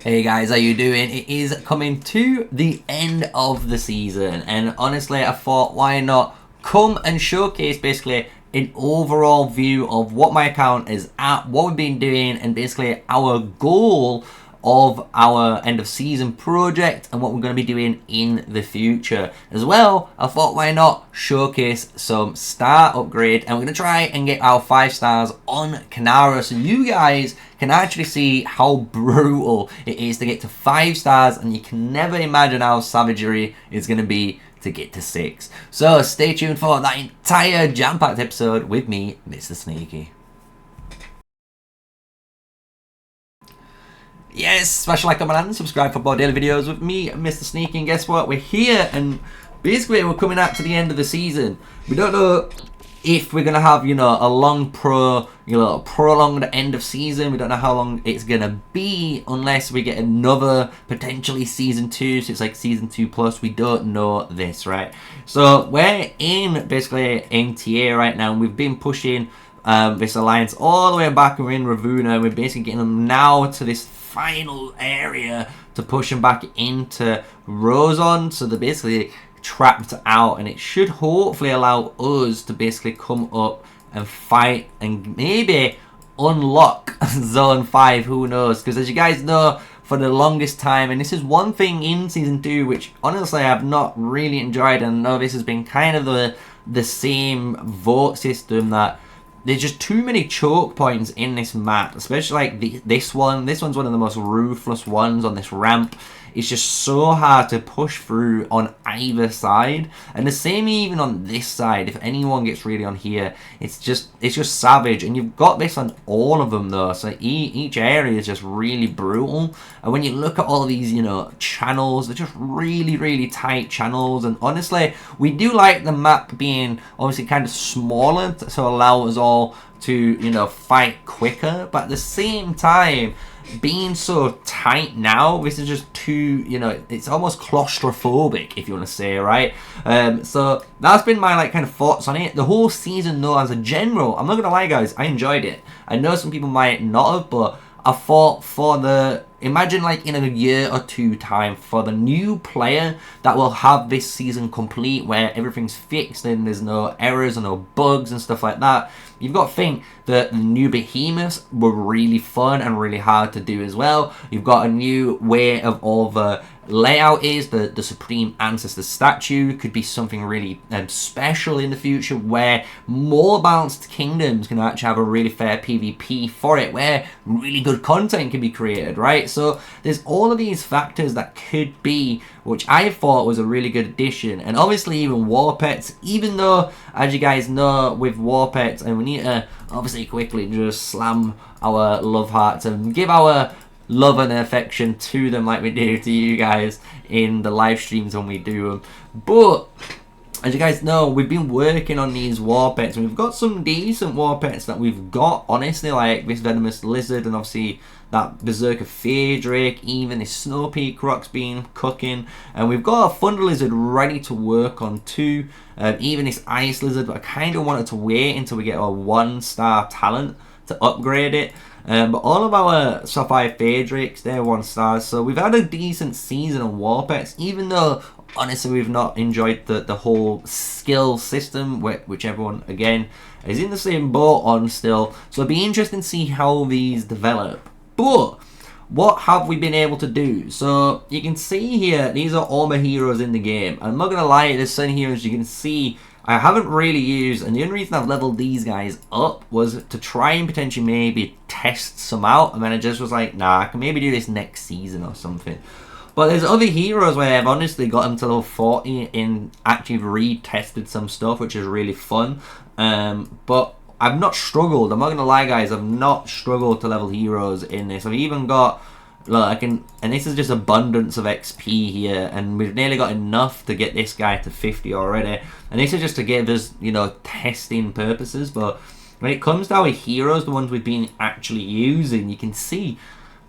Hey guys, how you doing? It is coming to the end of the season, and honestly I thought why not come and showcase basically an overall view of what my account is at, what we've been doing, and basically our goal of our end of season project and what we're going to be doing in the future. As well, I thought why not showcase some star upgrade, and we're going to try and get our 5 stars on Kinnara so you guys can actually see how brutal it is to get to 5 stars, and you can never imagine how savagery is going to be to get to 6. So stay tuned for that entire jam-packed episode with me, MrSneakyy. Yes, smash like, comment, and subscribe for more daily videos with me, MrSneakyy. And guess what? We're here, and basically we're coming out to the end of the season. We don't know if we're gonna have, a long prolonged end of season. We don't know how long it's gonna be unless we get another potentially season 2. So it's like season 2 plus. We don't know this, right? So we're in basically MTA right now, and we've been pushing this alliance all the way back. We're in Ravuna, and we're basically getting them now to this final area to push them back into Rozon. So they're basically trapped out, and it should hopefully allow us to basically come up and fight and maybe unlock Zone 5, who knows? Because as you guys know, for the longest time, and this is one thing in Season 2 which honestly I've not really enjoyed, and I know this has been kind of the same vote system, that there's just too many choke points in this map, especially like this one. This one's one of the most ruthless ones on this ramp. It's just so hard to push through on either side, and the same even on this side. If anyone gets really on here, it's just savage. And you've got this on all of them though, so each area is just really brutal. And when you look at all of these, channels, they're just really tight channels. And honestly, we do like the map being obviously kind of smaller to allow us all to fight quicker, but at the same time, being so tight now, this is just too, it's almost claustrophobic, if you want to say, right? So that's been my kind of thoughts on it. The whole season though, as a general, I'm not gonna lie guys, I enjoyed it. I know some people might not have, but I thought imagine like in a year or 2 time, for the new player that will have this season complete, where everything's fixed and there's no errors and no bugs and stuff like that. You've got to think that the new behemoths were really fun and really hard to do as well. You've got a new way of all the layout is. The Supreme Ancestor statue could be something really special in the future, where more balanced kingdoms can actually have a really fair PvP for it, where really good content can be created, right? So there's all of these factors that could be, which I thought was a really good addition. And obviously even war pets, even though, as you guys know, with war pets, and we need to obviously quickly just slam our love hearts and give our love and affection to them like we do to you guys in the live streams when we do them. But as you guys know, we've been working on these war pets, and we've got some decent war pets that we've got, honestly, like this venomous lizard, and obviously that berserker fear drake, even this snow peak rock's been cooking, and we've got a thunder lizard ready to work on too, even this ice lizard. But I kind of wanted to wait until we get a 1-star talent to upgrade it. But all of our sapphire fear drakes, they're 1 stars, so we've had a decent season of war pets, even though honestly we've not enjoyed the whole skill system, which everyone again is in the same boat on still. So it'll be interesting to see how these develop. But what have we been able to do? So you can see here, these are all my heroes in the game. I'm not gonna lie, there's certain heroes you can see I haven't really used, and the only reason I've leveled these guys up was to try and potentially maybe test some out, and then I just was like, nah, I can maybe do this next season or something. But there's other heroes where I've honestly got them to level 40 and actually retested some stuff, which is really fun. But I've not struggled, I'm not gonna lie guys, I've not struggled to level heroes in this. I've even got, look, and this is just abundance of XP here, and we've nearly got enough to get this guy to 50 already. And this is just to give us, testing purposes. But when it comes to our heroes, the ones we've been actually using, you can see,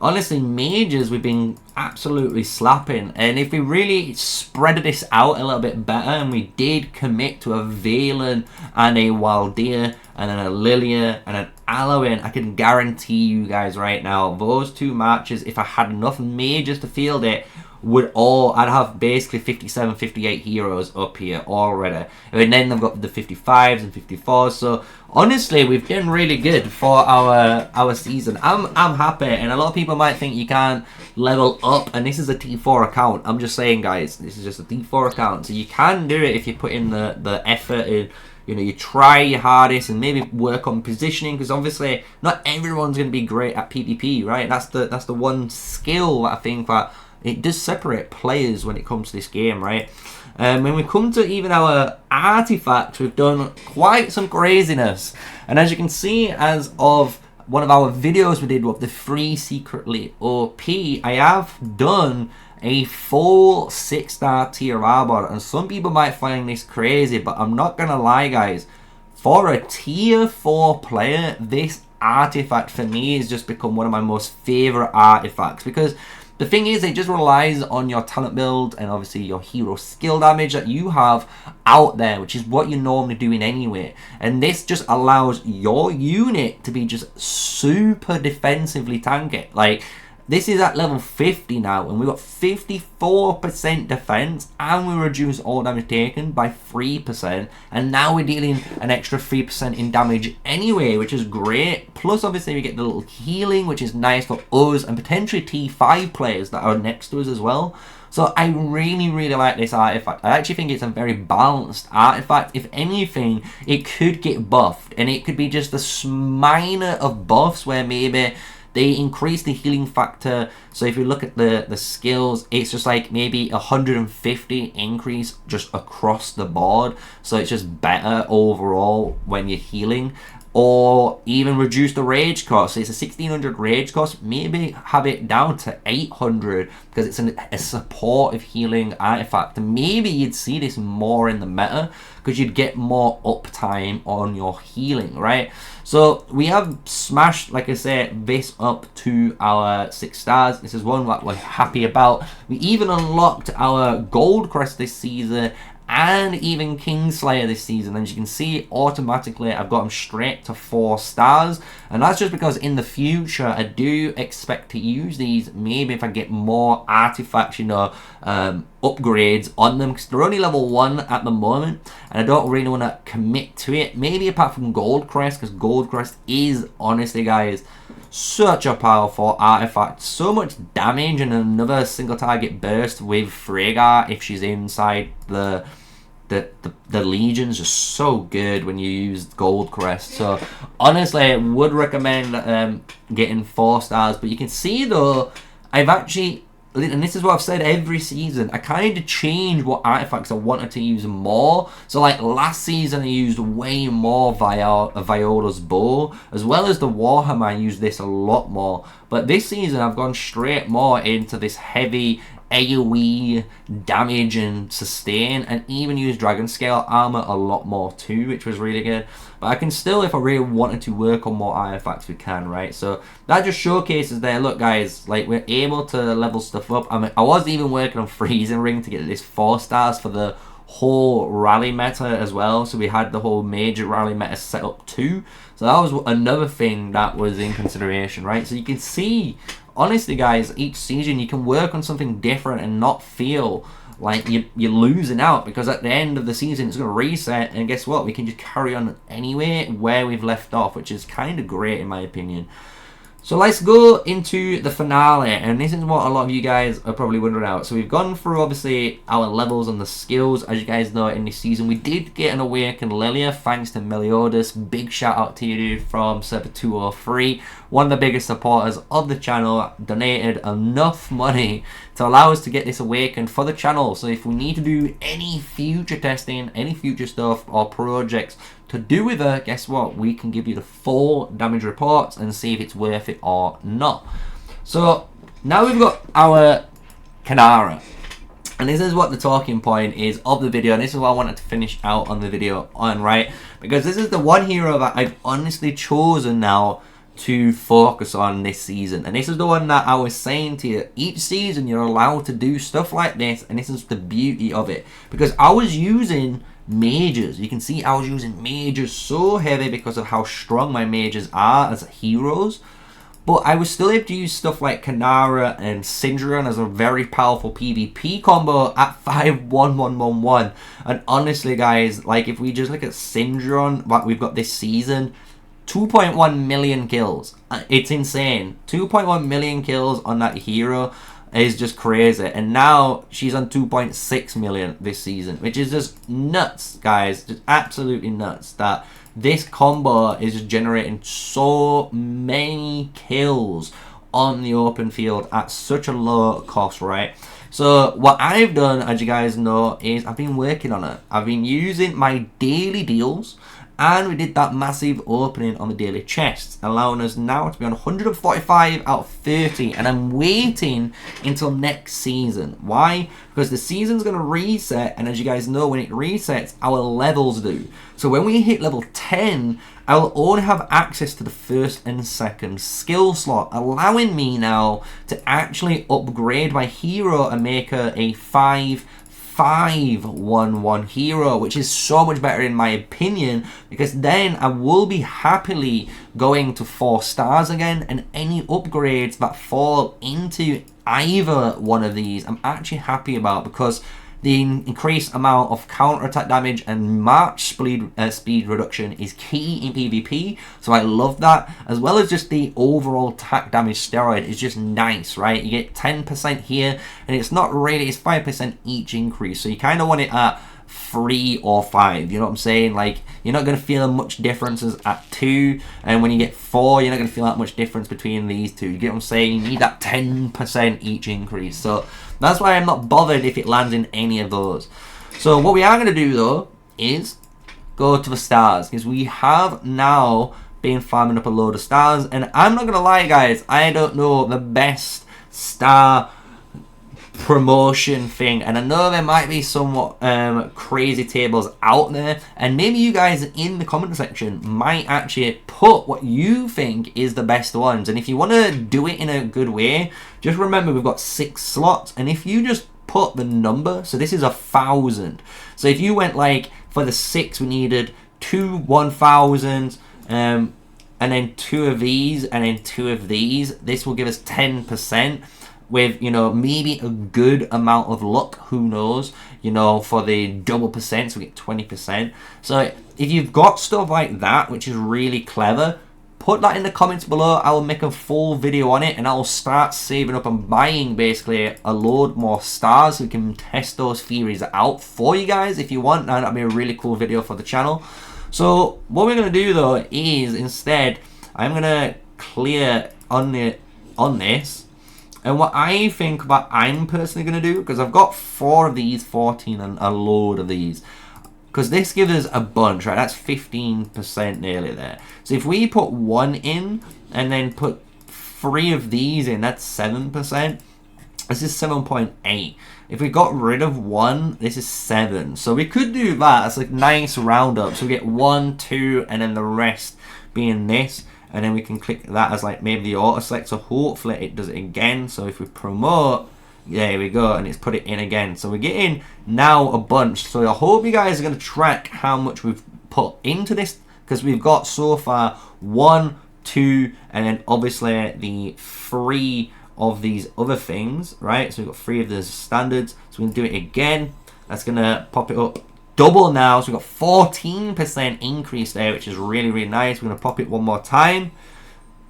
honestly, mages we've been absolutely slapping. And if we really spread this out a little bit better, and we did commit to a Valen and a Waldir, and then a Lilia and an Alowin, I can guarantee you guys right now, those 2 matches, if I had enough mages to field it, I'd have basically 57, 58 heroes up here already. And then I've got the 55s and 54s. So honestly, we've done really good for our season. I'm happy, and a lot of people might think you can't level up, and this is a T4 account. I'm just saying, guys, this is just a T4 account, so you can do it if you put in the effort in. You know, you try your hardest and maybe work on positioning, because obviously not everyone's going to be great at PvP, right? That's the one skill that I think that it does separate players when it comes to this game, right? When we come to even our artifacts, we've done quite some craziness. And as you can see, as of one of our videos we did with the free secretly OP, I have done a full 6-star tier armor. And some people might find this crazy, but I'm not gonna lie, guys. For a tier 4 player, this artifact for me has just become one of my most favorite artifacts, because the thing is, it just relies on your talent build and obviously your hero skill damage that you have out there, which is what you're normally doing anyway. And this just allows your unit to be just super defensively tanky. Like, this is at level 50 now, and we've got 54% defense, and we reduce all damage taken by 3%, and now we're dealing an extra 3% in damage anyway, which is great. Plus, obviously, we get the little healing, which is nice for us and potentially T5 players that are next to us as well. So I really, really like this artifact. I actually think it's a very balanced artifact. If anything, it could get buffed, and it could be just a minor of buffs where maybe they increase the healing factor. So if you look at the skills, it's just like maybe 150 increase just across the board. So it's just better overall when you're healing. Or even reduce the rage cost. So it's a 1600 rage cost. Maybe have it down to 800 because it's a supportive healing artifact. And maybe you'd see this more in the meta because you'd get more uptime on your healing, right? So we have smashed, like I said, this up to our 6 stars. This is one that we're happy about. We even unlocked our gold crest this season and even Kingslayer this season. As you can see, automatically I've got them straight to 4 stars, and that's just because in the future I do expect to use these maybe if I get more artifacts, you know, upgrades on them, because they're only level 1 at the moment and I don't really want to commit to it, maybe apart from Gold Crest, because Gold Crest is honestly, guys, such a powerful artifact. So much damage and another single target burst with Frigga if she's inside the legions, just so good when you use Gold Crest. So honestly, I would recommend getting 4 stars. But you can see though, I've actually, and this is what I've said every season, I kind of changed what artifacts I wanted to use more. So like last season I used way more Viola's bow, as well as the Warhammer. I used this a lot more, but this season I've gone straight more into this heavy AoE damage and sustain, and even use dragon scale armor a lot more too, which was really good. But I can still, if I really wanted to work on more artifacts, we can, right? So that just showcases there, look guys, like we're able to level stuff up. I mean, I was even working on Freezing Ring to get this 4 stars for the whole rally meta as well. So we had the whole major rally meta set up too. So that was another thing that was in consideration, right? So you can see, honestly guys, each season you can work on something different and not feel like you're losing out, because at the end of the season it's going to reset, and guess what, we can just carry on anyway where we've left off, which is kind of great in my opinion. So let's go into the finale, and this is what a lot of you guys are probably wondering out. So we've gone through obviously our levels and the skills. As you guys know, in this season we did get an Awakened Lilia thanks to Meliodas. Big shout out to you, dude, from Server 203, one of the biggest supporters of the channel. Donated enough money to allow us to get this awakened for the channel. So if we need to do any future testing, any future stuff or projects to do with her, guess what, we can give you the full damage reports and see if it's worth it or not. So now we've got our Kinnara, and this is what the talking point is of the video, and this is what I wanted to finish out on the video on, right? Because this is the one hero that I've honestly chosen now to focus on this season, and this is the one that I was saying to you, each season you're allowed to do stuff like this, and this is the beauty of it, because I was using mages. You can see I was using mages so heavy because of how strong my mages are as heroes. But I was still able to use stuff like Kinnara and Syndron as a very powerful PvP combo at 5-1-1-1-1. And honestly, guys, like if we just look at Syndron, what we've got this season, 2.1 million kills. It's insane. 2.1 million kills on that hero is just crazy. And now she's on 2.6 million this season, which is just nuts, guys. Just absolutely nuts that this combo is just generating so many kills on the open field at such a low cost, right? So what I've done, as you guys know, is I've been working on it. I've been using my daily deals, and we did that massive opening on the daily chests, allowing us now to be on 145 out of 30. And I'm waiting until next season. Why? Because the season's going to reset, and as you guys know, when it resets, our levels do. So when we hit level 10, I will only have access to the first and second skill slot, allowing me now to actually upgrade my hero and make her a 5-1-1 hero, which is so much better in my opinion, because then I will be happily going to 4 stars again, and any upgrades that fall into either one of these I'm actually happy about, because the increased amount of counter-attack damage and march speed reduction is key in PvP, so I love that, as well as just the overall attack damage steroid is just nice, right? You get 10% here, and it's not really, it's 5% each increase, so you kind of want it at 3 or 5, you know what I'm saying? Like, you're not going to feel much differences at 2, and when you get 4, you're not going to feel that much difference between these two. You get what I'm saying? You need that 10% each increase, so that's why I'm not bothered if it lands in any of those. So what we are going to do though is go to the stars, because we have now been farming up a load of stars, and I'm not going to lie, guys, I don't know the best star promotion thing, and I know there might be somewhat crazy tables out there, and maybe you guys in the comment section might actually put what you think is the best ones. And if you want to do it in a good way, just remember we've got 6 slots, and if you just put the number, so this is 1,000, so if you went like for the 6 we needed 2 1,000 and then 2 of these and then 2 of these, this will give us 10%. With, you know, maybe a good amount of luck, who knows, you know, for the double percent, so we get 20%. So if you've got stuff like that, which is really clever, put that in the comments below. I will make a full video on it, and I will start saving up and buying basically a load more stars so we can test those theories out for you guys if you want. That'd be a really cool video for the channel. So what we're going to do though is instead I'm going to clear on this. And what I think that I'm personally going to do, because I've got 4 of these, 14 and a load of these, because this gives us a bunch, right? That's 15% nearly there. So if we put 1 in and then put 3 of these in, that's 7%. This is 7.8. If we got rid of 1, this is 7. So we could do that. It's like nice roundup. So we get 1, 2, and then the rest being this. And then we can click that as like maybe the auto select, so hopefully it does it again. So if we promote, there we go, and it's put it in again. So we're getting now a bunch. So I hope you guys are going to track how much we've put into this, because we've got so far 1, 2, and then obviously the 3 of these other things, right? So we've got 3 of the standards. So we can do it again. That's going to pop it up double now, so we've got 14% increase there, which is really, really nice. We're going to pop it one more time.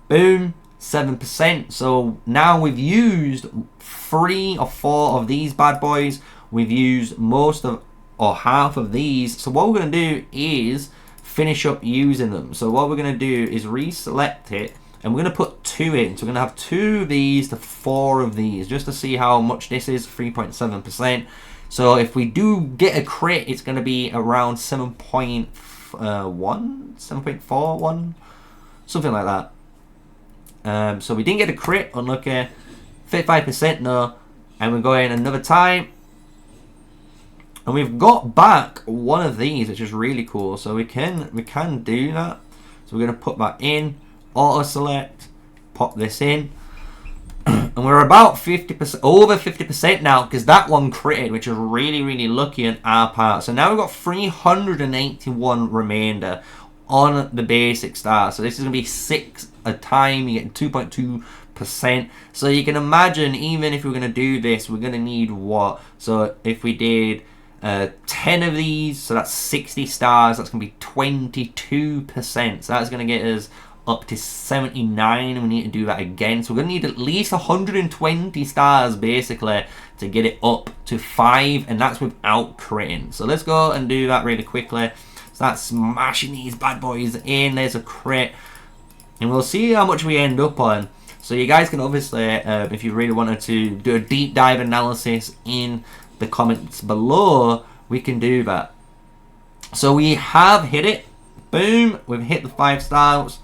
Boom, 7%. So now we've used 3 or 4 of these bad boys. We've used most of, or half of these. So what we're going to do is finish up using them. So what we're going to do is reselect it, and we're going to put 2 in. So we're going to have 2 of these to 4 of these, just to see how much this is, 3.7%. So if we do get a crit, it's going to be around 7.1, 7.41, something like that. So we didn't get a crit, unlucky. 35% no, and we're going another time, and we've got back 1 of these, which is really cool. So we can do that. So we're going to put that in, auto select, pop this in. And we're about 50%, over 50% now, because that one critted, which is really, really lucky on our part. So now we've got 381 remainder on the basic star. So this is going to be 6 a time. You're getting 2.2%. So you can imagine, even if we're going to do this, we're going to need what? So if we did 10 of these, so that's 60 stars, that's going to be 22%. So that's going to get us up to 79, and we need to do that again. So we're going to need at least 120 stars, basically, to get it up to 5, and that's without critting. So let's go and do that really quickly. Start smashing these bad boys in. There's a crit, and we'll see how much we end up on. So you guys can obviously, if you really wanted to do a deep dive analysis in the comments below, we can do that. So we have hit it. Boom, we've hit the 5 stars.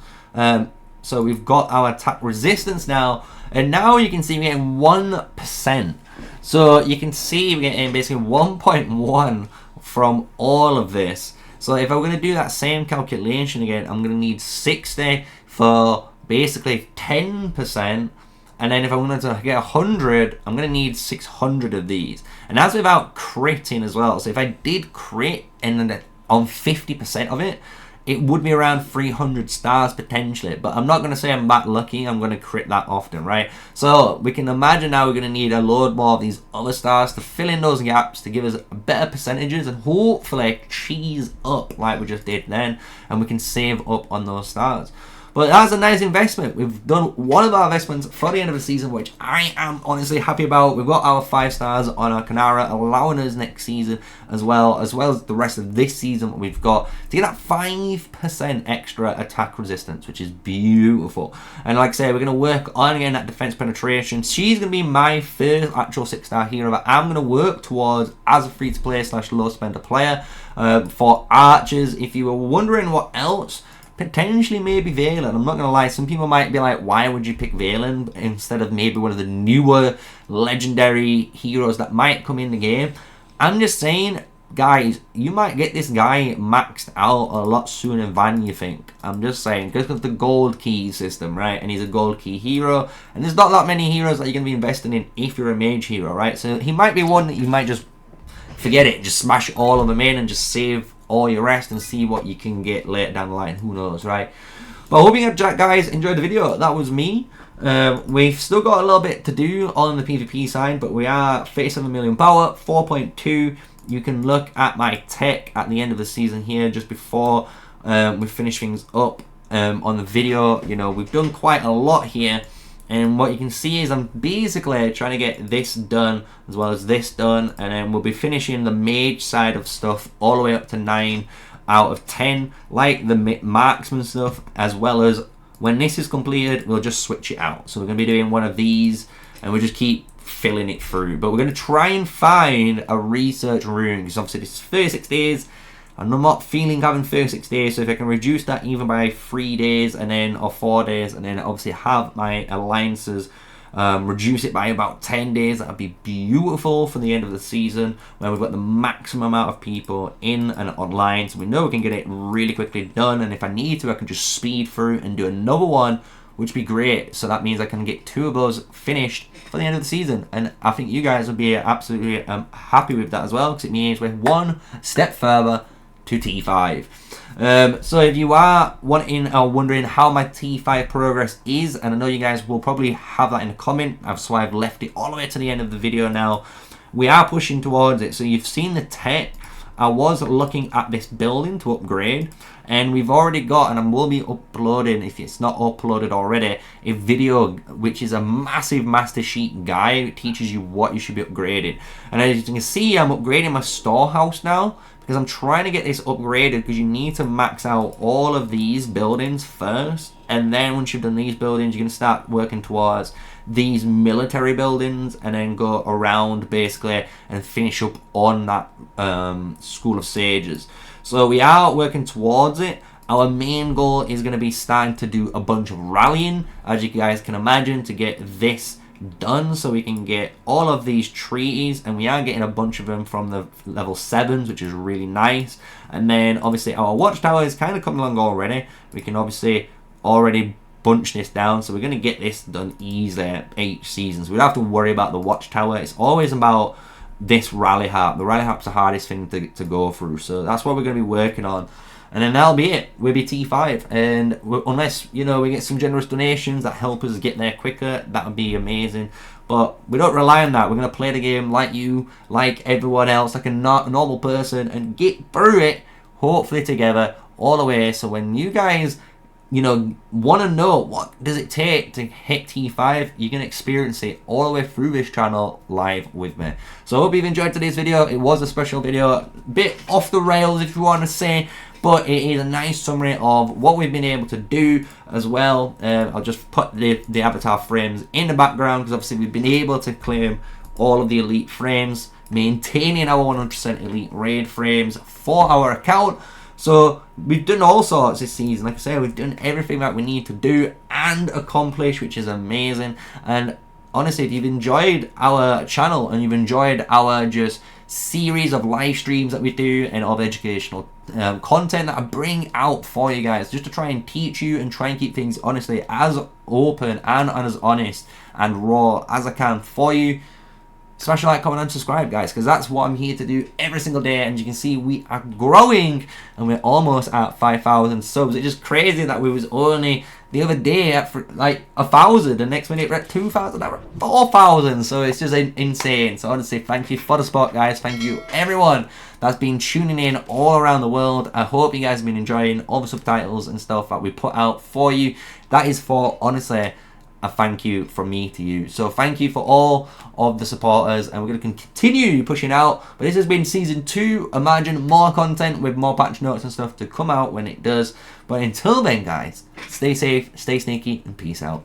So we've got our attack resistance now, and now you can see we're getting 1%. So you can see we're getting basically 1.1 from all of this. So if I'm going to do that same calculation again, I'm going to need 60 for basically 10%. And then if I wanted to get 100, I'm going to need 600 of these. And that's without critting as well. So if I did crit and then on 50% of it, it would be around 300 stars potentially. But I'm not going to say I'm that lucky. I'm going to crit that often, right? So we can imagine now we're going to need a load more of these other stars to fill in those gaps, to give us better percentages, and hopefully cheese up like we just did then. And we can save up on those stars. But that's a nice investment. We've done one of our investments for the end of the season, which I am honestly happy about. We've got our 5 stars on our Kinnara, allowing us next season as well as the rest of this season we've got to get that 5% extra attack resistance, which is beautiful. And like I say, we're going to work on again that defense penetration. She's going to be my first actual 6-star hero that I'm going to work towards as a free-to-play / low spender player. For archers, if you were wondering what else, potentially maybe Valen. I'm not going to lie, some people might be like, why would you pick Valen instead of maybe one of the newer legendary heroes that might come in the game? I'm just saying, guys, you might get this guy maxed out a lot sooner than you think. I'm just saying, because of the gold key system, right? And he's a gold key hero, and there's not that many heroes that you're going to be investing in if you're a mage hero, right? So he might be one that you might just forget it, just smash all of them in and just save all your rest and see what you can get later down the line. Who knows, right? But I hope you guys enjoyed the video. That was me. We've still got a little bit to do on the PvP side, but we are 37 million power, 4.2. You can look at my tech at the end of the season here, just before we finish things up on the video. You know, we've done quite a lot here. And what you can see is I'm basically trying to get this done as well as this done, and then we'll be finishing the mage side of stuff all the way up to 9 out of 10, like the marksman stuff, as well as when this is completed, we'll just switch it out. So we're going to be doing one of these, and we'll just keep filling it through. But we're going to try and find a research rune, because obviously this is 36 days. And I'm not feeling having 36 days, so if I can reduce that even by 3 days and then or 4 days, and then obviously have my alliances reduce it by about 10 days, that would be beautiful for the end of the season, where we've got the maximum amount of people in and online, so we know we can get it really quickly done. And if I need to, I can just speed through and do another one, which would be great. So that means I can get 2 of those finished for the end of the season, and I think you guys will be absolutely happy with that as well, because it means we're one step further to T5. So if you are wanting or wondering how my T5 progress is, and I know you guys will probably have that in a comment, so I've left it all the way to the end of the video now. We are pushing towards it. So you've seen the tech. I was looking at this building to upgrade, and we've already got, and I will be uploading, if it's not uploaded already, a video which is a massive master sheet guide. It teaches you what you should be upgrading. And as you can see, I'm upgrading my storehouse now, because I'm trying to get this upgraded, because you need to max out all of these buildings first, and then once you've done these buildings, you can start working towards these military buildings, and then go around basically and finish up on that School of Sages. So we are working towards it. Our main goal is going to be starting to do a bunch of rallying, as you guys can imagine, to get this done, so we can get all of these treaties, and we are getting a bunch of them from the level 7s, which is really nice. And then obviously our watchtower is kind of coming along already. We can obviously already bunch this down, so we're going to get this done easily each season, so we don't have to worry about the watchtower. It's always about this rally harp. The rally harp's the hardest thing to go through, so that's what we're going to be working on. And then that'll be it. We'll be T5, and unless, you know, we get some generous donations that help us get there quicker, that would be amazing. But we don't rely on that. We're going to play the game like you, like everyone else, like a normal person, and get through it, hopefully together, all the way. So when you guys, you know, want to know what does it take to hit T5, you can experience it all the way through this channel live with me. So I hope you've enjoyed today's video. It was a special video, a bit off the rails if you want to say, but it is a nice summary of what we've been able to do as well. I'll just put the avatar frames in the background, because obviously we've been able to claim all of the elite frames, maintaining our 100% elite raid frames for our account. So we've done all sorts this season. Like I say, we've done everything that we need to do and accomplish, which is amazing. And honestly, if you've enjoyed our channel and you've enjoyed our just series of live streams that we do and of educational content that I bring out for you guys, just to try and teach you and try and keep things honestly as open and as honest and raw as I can for you, smash a like, comment and subscribe, guys, because that's what I'm here to do every single day. And you can see we are growing, and we're almost at 5,000 subs. It's just crazy that we was only the other day at like 1,000, and next minute we're at 2,000, now we're at 4,000. So it's just insane. So honestly, thank you for the support, guys. Thank you everyone that's been tuning in all around the world. I hope you guys have been enjoying all the subtitles and stuff that we put out for you. That is for, honestly, a thank you from me to you. So thank you for all of the supporters, and we're going to continue pushing out. But this has been season 2. Imagine more content with more patch notes and stuff to come out when it does. But until then, guys, stay safe, stay sneaky, and peace out.